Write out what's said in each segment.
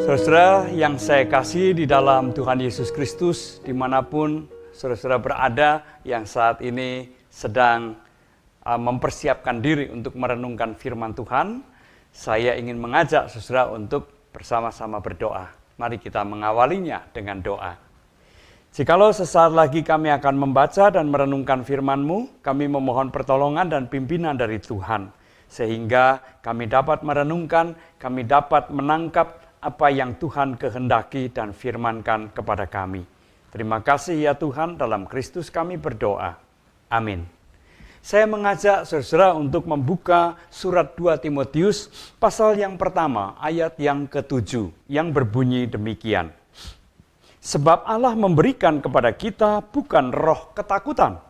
Saudara yang saya kasih di dalam Tuhan Yesus Kristus, dimanapun saudara berada yang saat ini sedang mempersiapkan diri untuk merenungkan firman Tuhan, saya ingin mengajak saudara untuk bersama-sama berdoa. Mari kita mengawalinya dengan doa. Jikalau sesaat lagi kami akan membaca dan merenungkan firman-Mu, kami memohon pertolongan dan pimpinan dari Tuhan, sehingga kami dapat merenungkan, kami dapat menangkap apa yang Tuhan kehendaki dan firmankan kepada kami. Terima kasih ya Tuhan, dalam Kristus kami berdoa. Amin. Saya mengajak saudara untuk membuka surat 2 Timotius pasal yang pertama, ayat yang ke-7, yang berbunyi demikian. Sebab Allah memberikan kepada kita bukan roh ketakutan,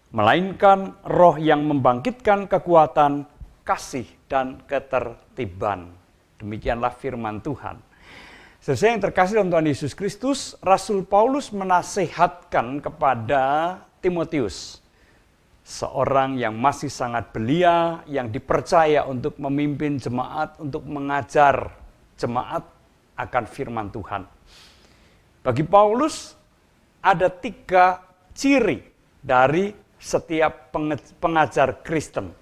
melainkan roh yang membangkitkan kekuatan, kasih, dan ketertiban. Demikianlah firman Tuhan. Sesuai yang terkasih dalam Tuhan Yesus Kristus, Rasul Paulus menasihatkan kepada Timotius, seorang yang masih sangat belia, yang dipercaya untuk memimpin jemaat, untuk mengajar jemaat akan firman Tuhan. Bagi Paulus, ada 3 ciri dari setiap pengajar Kristen.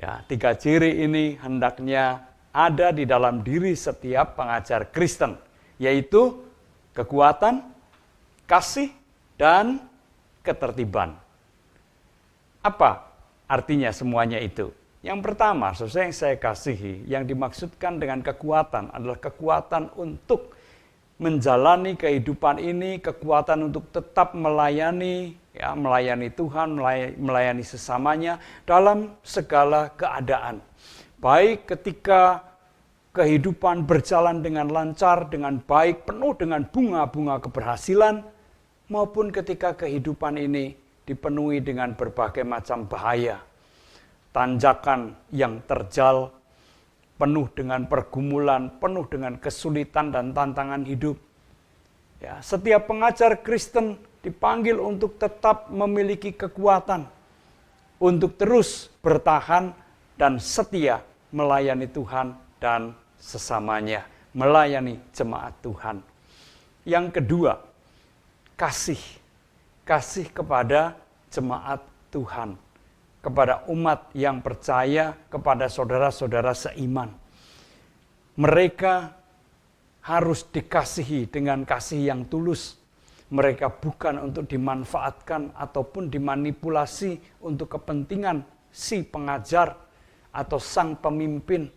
Ya, 3 ciri ini hendaknya ada di dalam diri setiap pengajar Kristen, yaitu kekuatan, kasih, dan ketertiban. Apa artinya semuanya itu? Yang pertama, sesuai yang saya kasihi, yang dimaksudkan dengan kekuatan adalah kekuatan untuk menjalani kehidupan ini, kekuatan untuk tetap melayani, ya, melayani Tuhan, melayani sesamanya dalam segala keadaan. Baik ketika kehidupan berjalan dengan lancar, dengan baik, penuh dengan bunga-bunga keberhasilan, maupun ketika kehidupan ini dipenuhi dengan berbagai macam bahaya, tanjakan yang terjal, penuh dengan pergumulan, penuh dengan kesulitan dan tantangan hidup. Ya, setiap pengajar Kristen dipanggil untuk tetap memiliki kekuatan, untuk terus bertahan dan setia melayani Tuhan dan sesamanya, melayani jemaat Tuhan. Yang kedua, kasih. Kasih kepada jemaat Tuhan, kepada umat yang percaya, kepada saudara-saudara seiman. Mereka harus dikasihi dengan kasih yang tulus. Mereka bukan untuk dimanfaatkan ataupun dimanipulasi untuk kepentingan si pengajar atau sang pemimpin,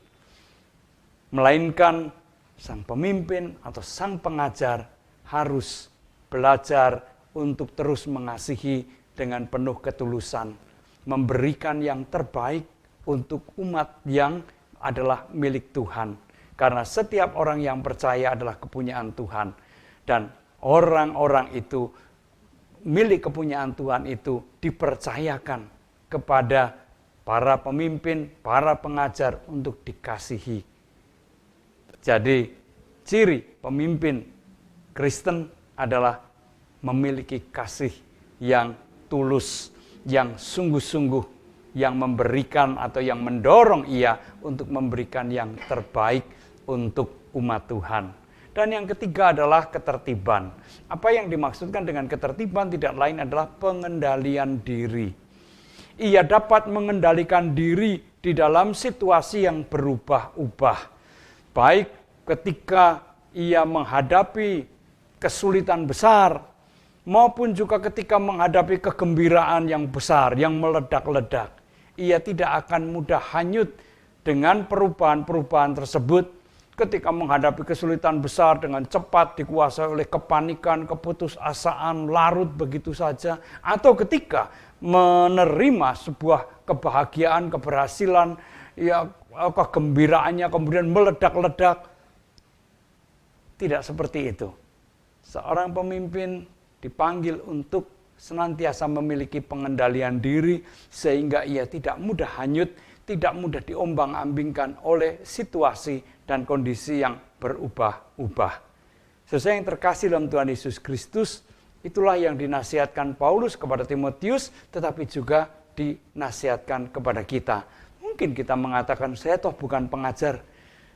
melainkan sang pemimpin atau sang pengajar harus belajar untuk terus mengasihi dengan penuh ketulusan, memberikan yang terbaik untuk umat yang adalah milik Tuhan. Karena setiap orang yang percaya adalah kepunyaan Tuhan, dan orang-orang itu, milik kepunyaan Tuhan itu dipercayakan kepada para pemimpin, para pengajar untuk dikasihi. Jadi, ciri pemimpin Kristen adalah memiliki kasih yang tulus, yang sungguh-sungguh, yang memberikan atau yang mendorong ia untuk memberikan yang terbaik untuk umat Tuhan. Dan yang ketiga adalah ketertiban. Apa yang dimaksudkan dengan ketertiban tidak lain adalah pengendalian diri. Ia dapat mengendalikan diri di dalam situasi yang berubah-ubah. Baik ketika ia menghadapi kesulitan besar, maupun juga ketika menghadapi kegembiraan yang besar, yang meledak-ledak. Ia tidak akan mudah hanyut dengan perubahan-perubahan tersebut. Ketika menghadapi kesulitan besar dengan cepat dikuasai oleh kepanikan, keputusasaan, larut begitu saja. Atau ketika menerima sebuah kebahagiaan, keberhasilan, ya kegembiraannya kemudian meledak-ledak. Tidak seperti itu. Seorang pemimpin dipanggil untuk senantiasa memiliki pengendalian diri sehingga ia tidak mudah hanyut, tidak mudah diombang-ambingkan oleh situasi dan kondisi yang berubah-ubah. Sesuai yang terkasih dalam Tuhan Yesus Kristus, itulah yang dinasihatkan Paulus kepada Timotius, tetapi juga dinasihatkan kepada kita. Mungkin kita mengatakan, saya toh bukan pengajar,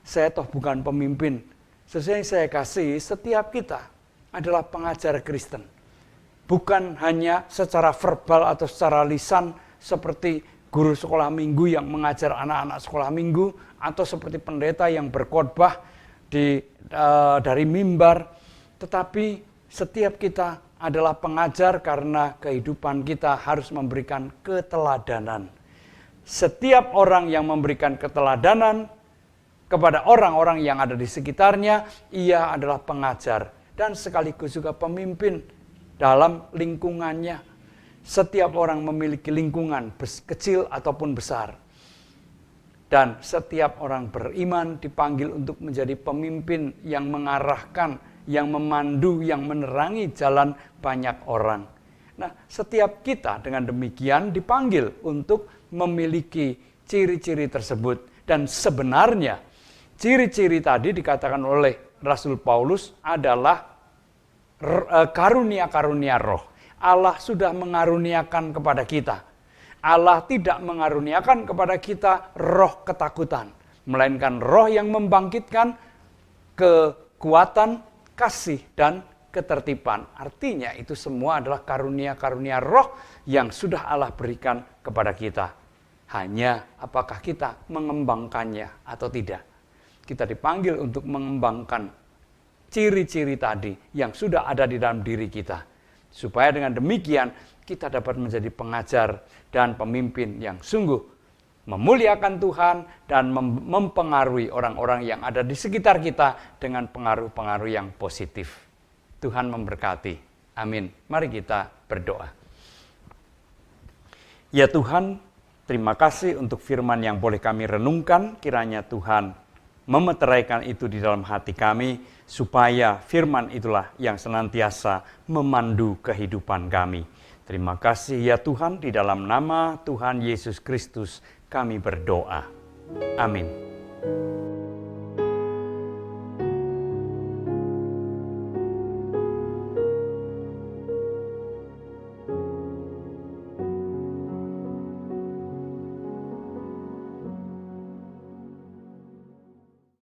saya toh bukan pemimpin, Sesuai yang saya kasih, setiap kita adalah pengajar Kristen. Bukan hanya secara verbal atau secara lisan seperti guru sekolah minggu yang mengajar anak-anak sekolah minggu, atau seperti pendeta yang berkhotbah dari mimbar. Tetapi setiap kita adalah pengajar karena kehidupan kita harus memberikan keteladanan. Setiap orang yang memberikan keteladanan kepada orang-orang yang ada di sekitarnya, ia adalah pengajar dan sekaligus juga pemimpin dalam lingkungannya. Setiap orang memiliki lingkungan, kecil ataupun besar. Dan setiap orang beriman dipanggil untuk menjadi pemimpin yang mengarahkan, yang memandu, yang menerangi jalan banyak orang. Nah, setiap kita dengan demikian dipanggil untuk memiliki ciri-ciri tersebut. Dan sebenarnya ciri-ciri tadi dikatakan oleh Rasul Paulus adalah karunia-karunia roh. Allah sudah mengaruniakan kepada kita. Allah tidak mengaruniakan kepada kita roh ketakutan, melainkan roh yang membangkitkan kekuatan, kasih, dan ketertiban. Artinya itu semua adalah karunia-karunia roh yang sudah Allah berikan kepada kita. Hanya apakah kita mengembangkannya atau tidak. Kita dipanggil untuk mengembangkan ciri-ciri tadi yang sudah ada di dalam diri kita. Supaya dengan demikian kita dapat menjadi pengajar dan pemimpin yang sungguh memuliakan Tuhan dan mempengaruhi orang-orang yang ada di sekitar kita dengan pengaruh-pengaruh yang positif. Tuhan memberkati. Amin. Mari kita berdoa. Ya Tuhan, terima kasih untuk firman yang boleh kami renungkan. Kiranya Tuhan memeteraikan itu di dalam hati kami, supaya firman itulah yang senantiasa memandu kehidupan kami. Terima kasih ya Tuhan, di dalam nama Tuhan Yesus Kristus kami berdoa. Amin.